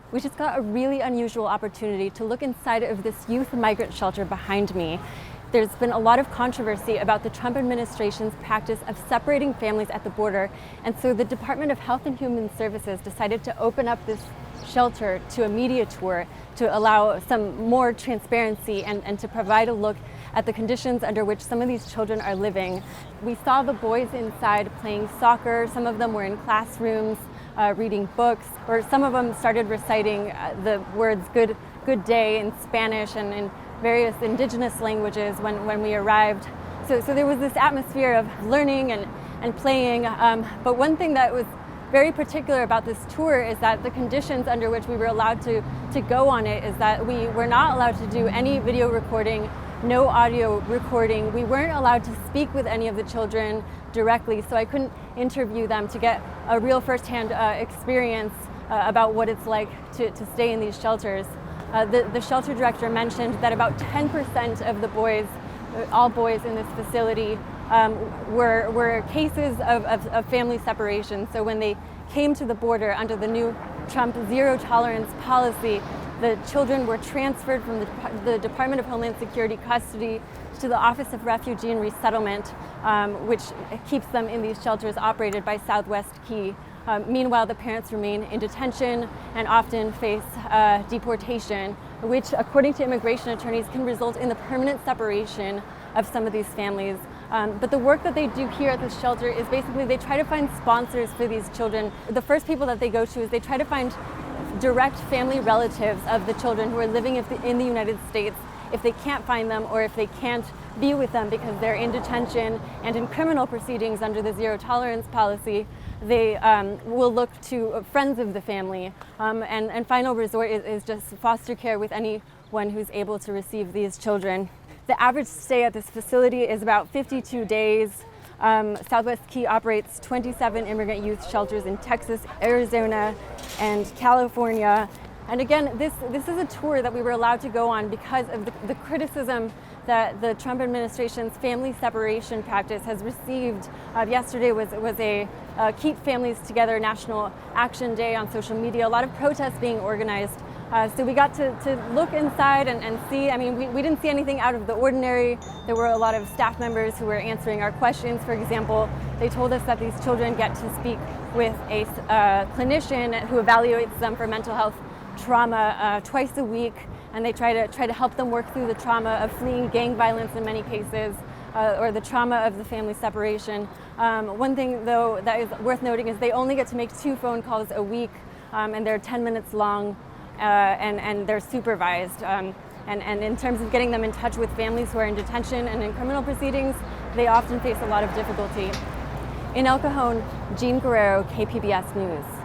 We just got a really unusual opportunity to look inside of this youth migrant shelter behind me. There's been a lot of controversy about the Trump administration's practice of separating families at the border, and so the Department of Health and Human Services decided to open up this shelter to a media tour to allow some more transparency and to provide a look at the conditions under which some of these children are living. We saw the boys inside playing soccer. Some of them were in classrooms reading books, or some of them started reciting the words good day in Spanish and in various indigenous languages when we arrived. So there was this atmosphere of learning and playing, but one thing that was very particular about this tour is that the conditions under which we were allowed to go on it is that we were not allowed to do any video recording, no audio recording. We weren't allowed to speak with any of the children directly, so I couldn't interview them to get a real firsthand experience about what it's like to stay in these shelters. The shelter director mentioned that about 10% of the boys, all boys in this facility, were cases of family separation. So when they came to the border under the new Trump zero tolerance policy, the children were transferred from the Department of Homeland Security custody to the Office of Refugee and Resettlement, which keeps them in these shelters operated by Southwest Key. Meanwhile, the parents remain in detention and often face deportation, which, according to immigration attorneys, can result in the permanent separation of some of these families. But the work that they do here at this shelter is basically they try to find sponsors for these children. The first people that they go to is they try to find direct family relatives of the children who are living in the United States. If they can't find them, or if they can't be with them because they're in detention and in criminal proceedings under the zero tolerance policy, they will look to friends of the family. And final resort is just foster care with anyone who's able to receive these children. The average stay at this facility is about 52 days. Southwest Key operates 27 immigrant youth shelters in Texas, Arizona, and California. And again, this is a tour that we were allowed to go on because of the criticism that the Trump administration's family separation practice has received. Yesterday was a Keep Families Together National Action Day on social media, a lot of protests being organized. So we got to look inside and see. I mean, we didn't see anything out of the ordinary. There were a lot of staff members who were answering our questions. For example, they told us that these children get to speak with a clinician who evaluates them for mental health trauma twice a week, and they try to help them work through the trauma of fleeing gang violence in many cases, or the trauma of the family separation. One thing, though, that is worth noting is they only get to make 2 phone calls a week, and they're 10 minutes long, and they're supervised. And in terms of getting them in touch with families who are in detention and in criminal proceedings, they often face a lot of difficulty. In El Cajon, Jean Guerrero, KPBS News.